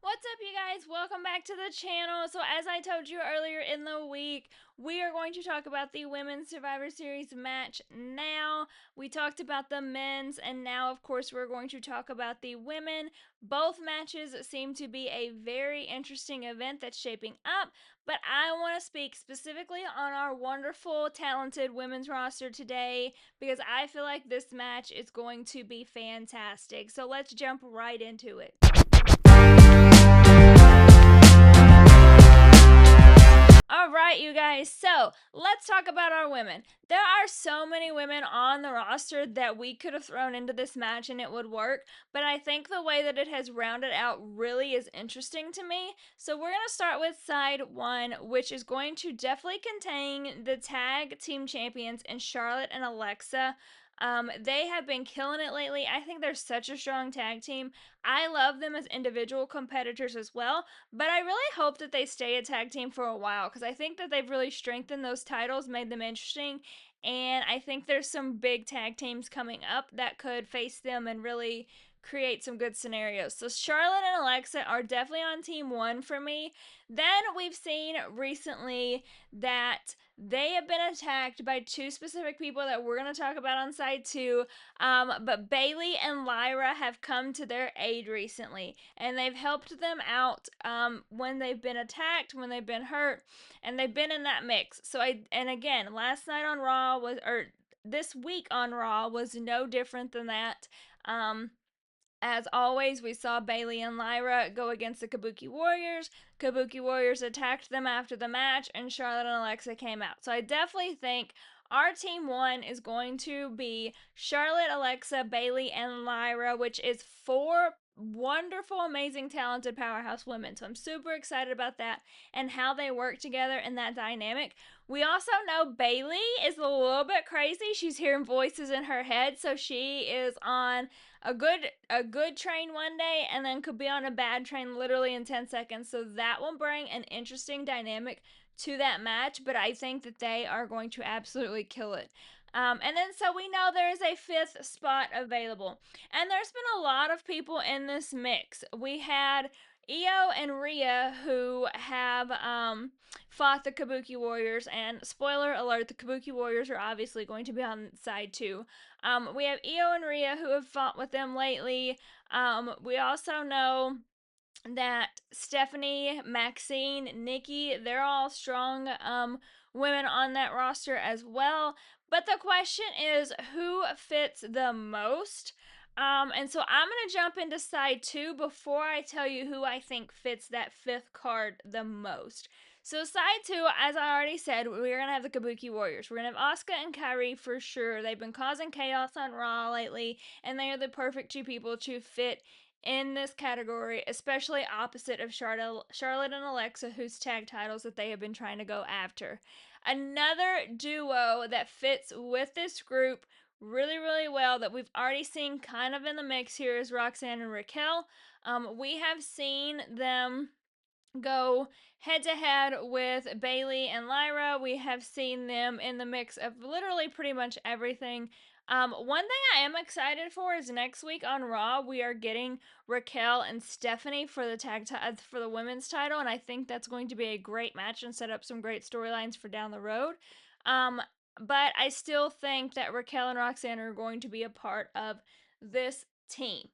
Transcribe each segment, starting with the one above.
What's up, you guys? Welcome back to the channel. So, as I told you earlier in the week, we are going to talk about the Women's Survivor Series match now. We talked about the men's, and now, of course, we're going to talk about the women. Both matches seem to be a very interesting event that's shaping up, but I want to speak specifically on our wonderful, talented women's roster today because I feel like this match is going to be fantastic. So, let's jump right into it. All right, you guys. So let's talk about our women. There are so many women on the roster that we could have thrown into this match and it would work, but I think the way that it has rounded out really is interesting to me. So we're going to start with side one, which is going to definitely contain the tag team champions in Charlotte and Alexa. They have been killing it lately. I think they're such a strong tag team. I love them as individual competitors as well, but I really hope that they stay a tag team for a while because I think that they've really strengthened those titles, made them interesting, and I think there's some big tag teams coming up that could face them and really create some good scenarios. So Charlotte and Alexa are definitely on team one for me. Then we've seen recently that they have been attacked by two specific people that we're going to talk about on side two. But Bayley and Lyra have come to their aid recently, and they've helped them out when they've been attacked, when they've been hurt, and they've been in that mix. And again, last night on Raw or this week on Raw was no different than that. Um, as always, we saw Bayley and Lyra go against the Kabuki Warriors. Kabuki Warriors attacked them after the match, and Charlotte and Alexa came out. So I definitely think our team one is going to be Charlotte, Alexa, Bayley, and Lyra, which is four wonderful, amazing, talented powerhouse women. So I'm super excited about that and how they work together in that dynamic. We also know Bayley is a little bit crazy. She's hearing voices in her head, so she is on a good train one day and then could be on a bad train literally in 10 seconds. So that will bring an interesting dynamic to that match, but I think that they are going to absolutely kill it. And then so we know there is a fifth spot available. And there's been a lot of people in this mix. We had Io and Rhea who have fought the Kabuki Warriors, and spoiler alert, the Kabuki Warriors are obviously going to be on side two. We have Io and Rhea who have fought with them lately. We also know that Stephanie, Maxine, Nikki, they're all strong women on that roster as well. But the question is who fits the most? And so I'm going to jump into side two before I tell you who I think fits that fifth card the most. So side two, as I already said, we're gonna have the Kabuki Warriors. We're gonna have Asuka and Kairi for sure. They've been causing chaos on Raw lately, and they are the perfect two people to fit in this category, especially opposite of Charlotte and Alexa, whose tag titles that they have been trying to go after. Another duo that fits with this group really, really well that we've already seen kind of in the mix here is Roxanne and Raquel. We have seen them go head to head with Bayley and Lyra. We have seen them in the mix of literally pretty much everything. One thing I am excited for is next week on Raw we are getting Raquel and Stephanie for the for the women's title, and I think that's going to be a great match and set up some great storylines for down the road. Um, but I still think that Raquel and Roxanne are going to be a part of this team.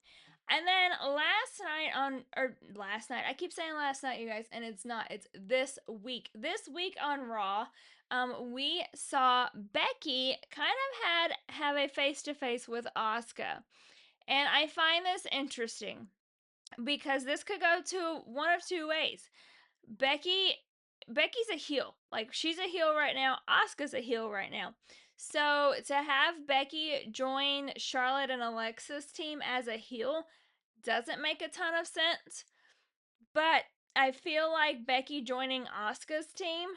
And then last night, I keep saying last night, you guys, and it's not, it's this week. This week on Raw, we saw Becky kind of have a face to face with Asuka. And I find this interesting because this could go to one of two ways. Becky's a heel. Like, she's a heel right now. Asuka's a heel right now. So to have Becky join Charlotte and Alexa's team as a heel doesn't make a ton of sense. But I feel like Becky joining Asuka's team,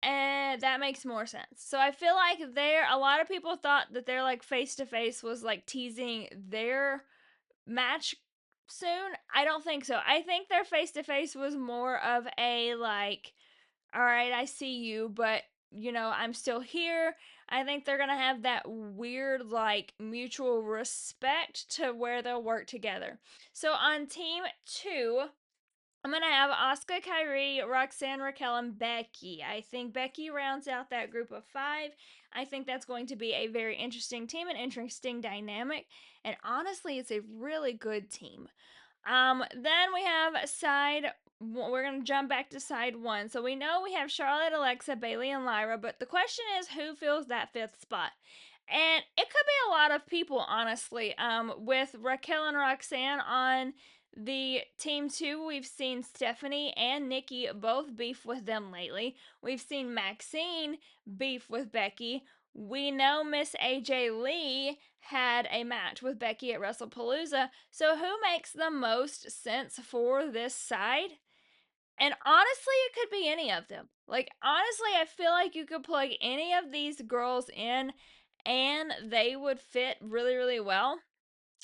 and that makes more sense. So I feel like a lot of people thought that their like face to face was like teasing their match soon. I don't think so. I think their face to face was more of a like, all right, I see you, but I'm still here. I think they're going to have that weird, like, mutual respect to where they'll work together. So on team two, I'm going to have Asuka, Kairi, Roxanne, Raquel, and Becky. I think Becky rounds out that group of five. I think that's going to be a very interesting team, an interesting dynamic. And honestly, it's a really good team. Then we have side. We're gonna jump back to side one. So we know we have Charlotte, Alexa, Bayley, and Lyra, but the question is who fills that fifth spot? And it could be a lot of people, honestly. With Raquel and Roxanne on the team two, we've seen Stephanie and Nikki both beef with them lately. We've seen Maxine beef with Becky. We know Miss AJ Lee had a match with Becky at WrestlePalooza. So who makes the most sense for this side? And honestly, it could be any of them. Like, honestly, I feel like you could plug any of these girls in and they would fit really, really well.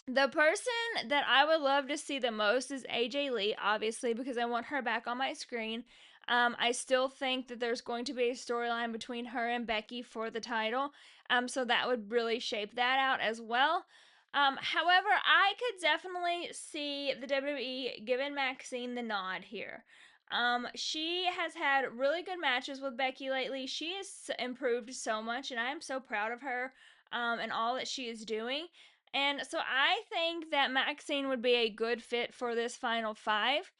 The person that I would love to see the most is AJ Lee, obviously, because I want her back on my screen. I still think that there's going to be a storyline between her and Becky for the title. So that would really shape that out as well. However, I could definitely see the WWE giving Maxine the nod here. She has had really good matches with Becky lately. She has improved so much, and I am so proud of her and all that she is doing. And so I think that Maxine would be a good fit for this final five.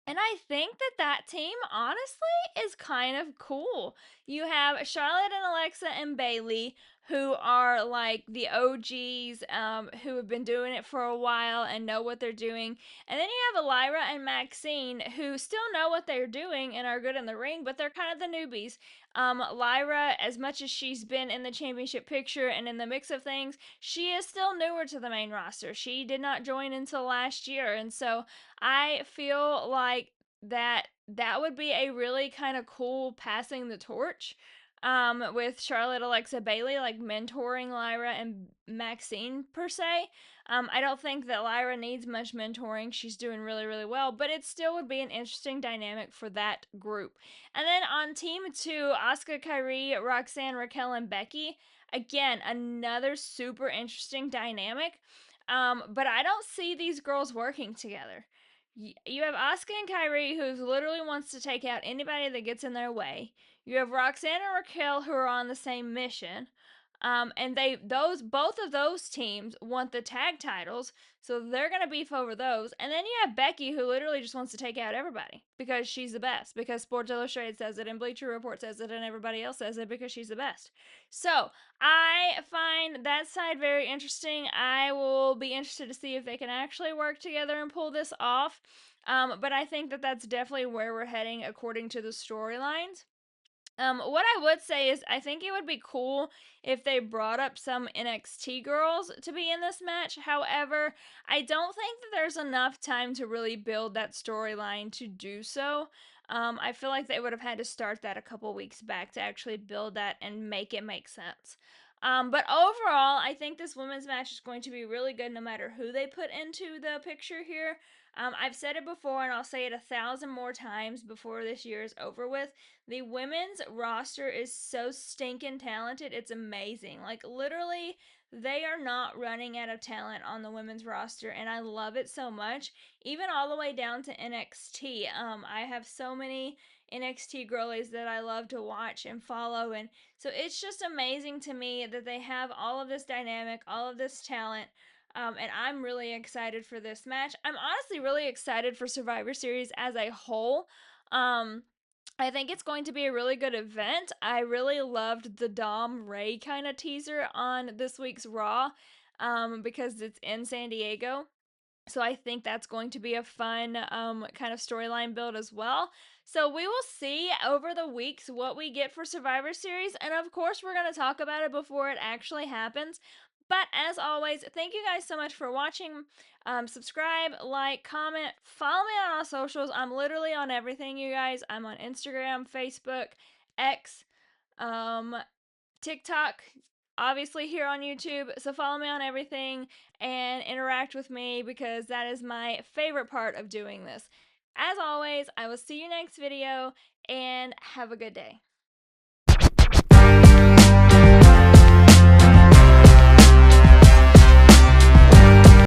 And I think that that team, honestly, is kind of cool. You have Charlotte and Alexa and Bayley, who are like the OGs, who have been doing it for a while and know what they're doing. And then you have Elira and Maxine, who still know what they're doing and are good in the ring, but they're kind of the newbies. Lyra, as much as she's been in the championship picture and in the mix of things, she is still newer to the main roster. She did not join until last year, and so I feel like that would be a really kind of cool passing the torch. With Charlotte, Alexa, Bayley, like mentoring Lyra and Maxine per se. I don't think that Lyra needs much mentoring. She's doing really, really well, but it still would be an interesting dynamic for that group. And then on team two, Asuka, Kairi, Roxanne, Raquel, and Becky. Again, another super interesting dynamic. But I don't see these girls working together. You have Asuka and Kairi, who literally wants to take out anybody that gets in their way. You have Roxanne and Raquel, who are on the same mission. And both of those teams want the tag titles, so they're gonna beef over those. And then you have Becky, who literally just wants to take out everybody because she's the best. Because Sports Illustrated says it, and Bleacher Report says it, and everybody else says it because she's the best. So I find that side very interesting. I will be interested to see if they can actually work together and pull this off. But I think that that's definitely where we're heading according to the storylines. What I would say is I think it would be cool if they brought up some NXT girls to be in this match. However, I don't think that there's enough time to really build that storyline to do so. I feel like they would have had to start that a couple weeks back to actually build that and make it make sense. But overall, I think this women's match is going to be really good no matter who they put into the picture here. I've said it before and I'll say it 1,000 more times before this year is over with. The women's roster is so stinking talented. It's amazing. Like, literally, they are not running out of talent on the women's roster, and I love it so much. Even all the way down to NXT. I have so many NXT girlies that I love to watch and follow, and so it's just amazing to me that they have all of this dynamic, all of this talent. And I'm really excited for this match. I'm honestly really excited for Survivor Series as a whole. Um, I think it's going to be a really good event. I really loved the Dom Ray kind of teaser on this week's Raw because it's in San Diego. So I think that's going to be a fun kind of storyline build as well. So we will see over the weeks what we get for Survivor Series. And of course, we're going to talk about it before it actually happens. But as always, thank you guys so much for watching. Subscribe, like, comment, follow me on all socials. I'm literally on everything, you guys. I'm on Instagram, Facebook, X, um, TikTok, obviously here on YouTube. So follow me on everything and interact with me because that is my favorite part of doing this. As always, I will see you next video and have a good day.